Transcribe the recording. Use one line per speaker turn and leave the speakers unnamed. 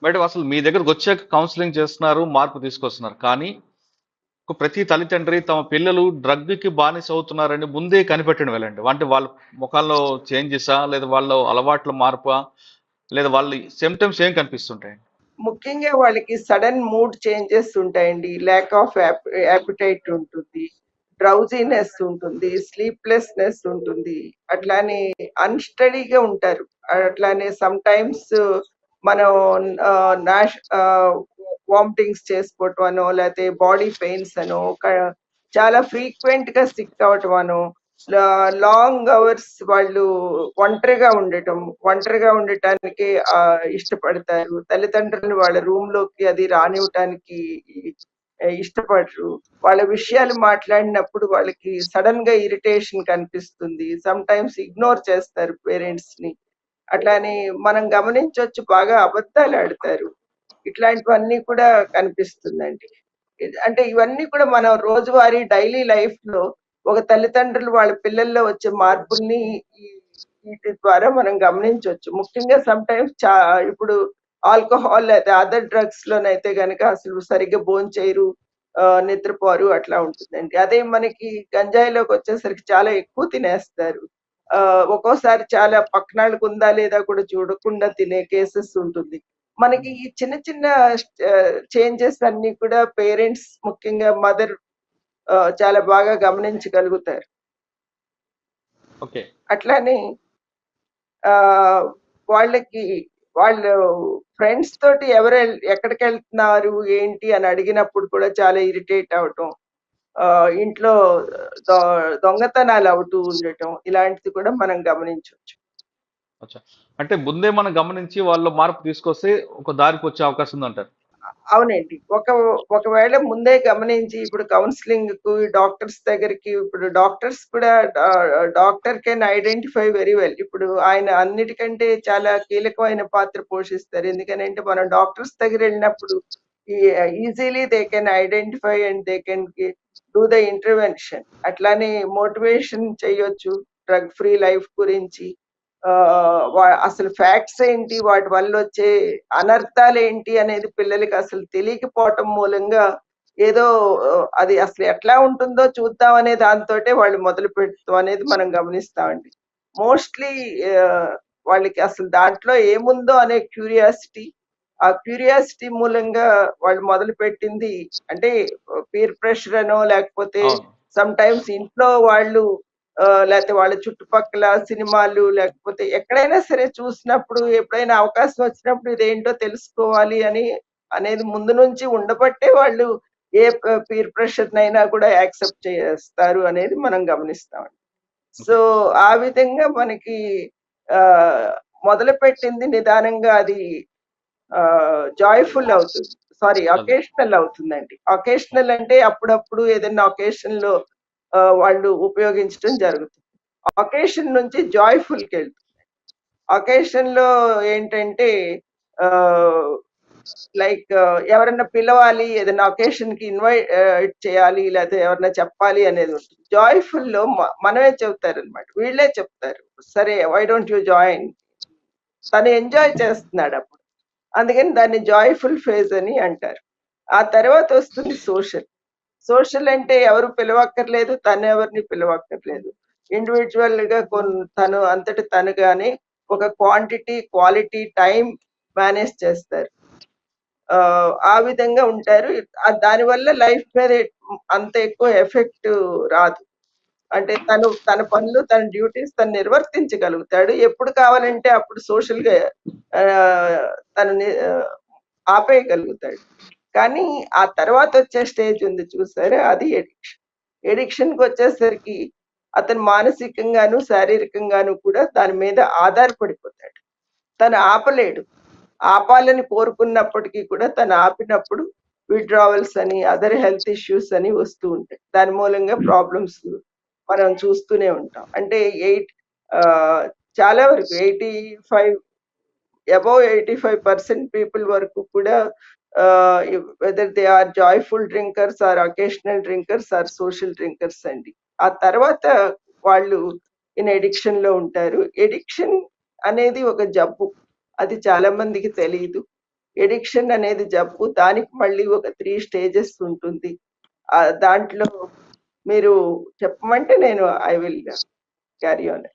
Madam అసలు మీ దగ్గరకు వచ్చాక కౌన్సిలింగ్ చేస్తున్నారు, మార్పు తీసుకొస్తున్నారు. కానీ ప్రతి తల్లిదండ్రి తమ పిల్లలు డ్రగ్ కి బానిస అవుతున్నారని ముందే కనిపెట్టడం వెళ్ళండి. అంటే వాళ్ళ ముఖాల్లో చేంజెసా, లేదా వాళ్ళ అలవాట్ల మార్పా, లేదా వాళ్ళ సిమ్టమ్స్ ఏం కనిపిస్తుంటాయి?
ముఖ్యంగా వాళ్ళకి సడన్ మూడ్ చేంజెస్ ఉంటాయండి. ల్యాక్ ఆఫ్ యాపిటైట్ ఉంటుంది, డ్రౌజీనెస్ ఉంటుంది, స్లీప్లెస్నెస్ ఉంటుంది. అట్లానే అన్‌స్టడీగా ఉంటారు. అట్లానే సమ్ టైమ్స్ మనం నాష్ వామిటింగ్స్ చేసుకోవటం అనో, లేతే బాడీ పెయిన్స్ అనో, చాలా ఫ్రీక్వెంట్‌గా సిక్ అవ్వటం అనో, లాంగ్ అవర్స్ వాళ్ళు ఒంటరిగా ఉండటానికి ఇష్టపడతారు. తల్లిదండ్రులను వాళ్ళ రూమ్‌లోకి అది రానివ్వటానికి ఇష్టపడరు. వాళ్ళ విషయాలు మాట్లాడినప్పుడు వాళ్ళకి సడెన్‌గా ఇరిటేషన్ కనిపిస్తుంది. సమ్ టైమ్స్ ఇగ్నోర్ చేస్తారు పేరెంట్స్‌ని. అట్లానే మనం గమనించొచ్చు, బాగా అబద్ధాలాడతారు. ఇట్లాంటివన్నీ కూడా కనిపిస్తుందండి. అంటే ఇవన్నీ కూడా మనం రోజువారీ డైలీ లైఫ్‌లో ఒక తల్లిదండ్రులు వాళ్ళ పిల్లల్లో వచ్చే మార్పుల్ని ఈ వీటి ద్వారా మనం గమనించొచ్చు. ముఖ్యంగా సమ్ టైమ్స్ ఇప్పుడు ఆల్కహాల్ లేదా అదర్ డ్రగ్స్ లోనైతే గనక అసలు సరిగ్గా భోంచేయరు, నిద్రపోరు, అట్లా ఉంటుందండి. అదే మనకి గంజాయిలోకి వచ్చేసరికి చాలా ఎక్కువ తినేస్తారు. ఒక్కోసారి చాలా పక్కనాళ్ళకు ఉందా లేదా కూడా చూడకుండా తినే కేసెస్ ఉంటుంది. మనకి ఈ చిన్న చిన్న చేంజెస్ అన్ని కూడా పేరెంట్స్, ముఖ్యంగా మదర్ చాలా బాగా గమనించగలుగుతారు.
ఓకే.
అట్లానే ఆ వాళ్ళకి వాళ్ళు ఫ్రెండ్స్ తోటి ఎక్కడికి వెళ్తున్నారు ఏంటి అని అడిగినప్పుడు కూడా చాలా ఇరిటేట్ అవటం, ఇంట్లో దొంగతనాలు అవుతూ ఉండటం, ఇలాంటిది కూడా మనం గమనించవచ్చు.
అచ్చా. అంటే ముందే మనం గమనించి వాళ్ళు మార్పు తీసుకొస్తే ఒక దారికి వచ్చే అవకాశం ఉందంటారు.
అవునండి. ఒకవేళ ముందే గమనించి ఇప్పుడు కౌన్సిలింగ్ కు డాక్టర్స్ దగ్గరికి, ఇప్పుడు డాక్టర్స్ కూడా doctor can identify very well. ఇప్పుడు ఆయన అన్నిటికంటే చాలా కీలకమైన పాత్ర పోషిస్తారు. ఎందుకనంటే మనం డాక్టర్స్ దగ్గర వెళ్ళినప్పుడు easily they can identify and they can do the intervention. అట్లానే మోటివేషన్ చేయొచ్చు డ్రగ్ ఫ్రీ లైఫ్ గురించి. అసలు ఫ్యాక్ట్స్ ఏంటి, వాటి వల్ల వచ్చే అనర్థాలు ఏంటి అనేది పిల్లలకి అసలు తెలియకపోవటం మూలంగా ఏదో అది అసలు ఎట్లా ఉంటుందో చూద్దాం అనే దాంతోటే వాళ్ళు మొదలు పెడతాం అనేది మనం గమనిస్తామండి. మోస్ట్లీ వాళ్ళకి అసలు దాంట్లో ఏముందో అనే క్యూరియాసిటీ, ఆ క్యూరియాసిటీ మూలంగా వాళ్ళు మొదలు పెట్టింది. అంటే పీర్ ప్రెషర్ అనో, లేకపోతే
అవును.
సమ్ టైమ్స్ ఇంట్లో వాళ్ళు లేకపోతే వాళ్ళ చుట్టుపక్కల సినిమాలు, లేకపోతే ఎక్కడైనా సరే చూసినప్పుడు, ఎప్పుడైనా అవకాశం వచ్చినప్పుడు ఇదేంటో తెలుసుకోవాలి అనేది ముందు నుంచి ఉండబట్టే వాళ్ళు ఏ పీర్ ప్రెషర్ నైనా కూడా యాక్సెప్ట్ చేస్తారు అనేది మనం గమనిస్తామండి. So
okay.
ఆ విధంగా మనకి ఆ మొదలు పెట్టింది నిదానంగా అది జాయ్ఫుల్ అవుతుంది, సారీ
అదే.
అకేషనల్ అవుతుందండి. అకేషనల్ అంటే అప్పుడప్పుడు ఏదైనా ఒకేషన్ లో వాళ్ళు ఉపయోగించడం జరుగుతుంది. అకేషన్ నుంచి జాయ్ఫుల్ కి వెళ్తుంది. అకేషన్ లో ఏంటంటే లైక్ ఎవరన్నా పిలవాలి, ఏదైనా అకేషన్ కి ఇన్వైట్ చేయాలి, లేకపోతే ఎవరన్నా చెప్పాలి అనేది ఉంటుంది. జాయ్ఫుల్ లో మనమే చెప్తారు అనమాట, వీళ్ళే చెప్తారు, సరే వై డోంట్ యూ జాయిన్. తను ఎంజాయ్ చేస్తున్నాడు అప్పుడు, అందుకని దాన్ని జాయ్ఫుల్ ఫేజ్ అని అంటారు. ఆ తర్వాత వస్తుంది సోషల్. సోషల్ అంటే ఎవరు పిలవక్కర్లేదు, తను ఎవరిని పిలవక్కర్లేదు. ఇండివిజువల్ గా తను అంతటి తనుగానే ఒక క్వాంటిటీ, క్వాలిటీ, టైం మేనేజ్ చేస్తారు. ఆ విధంగా ఉంటారు. దానివల్ల లైఫ్ మీద అంత ఎక్కువ ఎఫెక్ట్ రాదు. అంటే తను తన పనులు, తన డ్యూటీస్ తను నిర్వర్తించగలుగుతాడు. ఎప్పుడు కావాలంటే అప్పుడు సోషల్ గా తనని ఆపేయగలుగుతాడు. కానీ ఆ తర్వాత వచ్చే స్టేజ్ ఉంది చూసారా, అది ఎడిక్షన్. ఎడిక్షన్ కి వచ్చేసరికి అతను మానసికంగాను, శారీరకంగాను కూడా దాని మీద ఆధారపడిపోతాడు. తను ఆపలేడు. ఆపాలని కోరుకున్నప్పటికీ కూడా తను ఆపినప్పుడు విత్డ్రావల్స్ అని, అదర్ హెల్త్ ఇష్యూస్ అని వస్తూ ఉంటాయి. దాని మూలంగా ప్రాబ్లమ్స్ మనం చూస్తూనే ఉంటాం. అంటే చాలా వరకు 85, అబౌవ్ 85% పీపుల్ వరకు కూడా whether they are joyful drinkers or occasional drinkers or social drinkers అండి. ఆ తర్వాత వాళ్ళు ఎడిక్షన్ లో ఉంటారు. ఎడిక్షన్ అనేది ఒక జబ్బు, అది చాలా మందికి తెలియదు. ఎడిక్షన్ అనేది జబ్బు, దానికి మళ్ళీ ఒక 3 స్టేజెస్ ఉంటుంది. దాంట్లో మీరు చెప్పమంటే నేను ఐ విల్ క్యారీ ఆన్.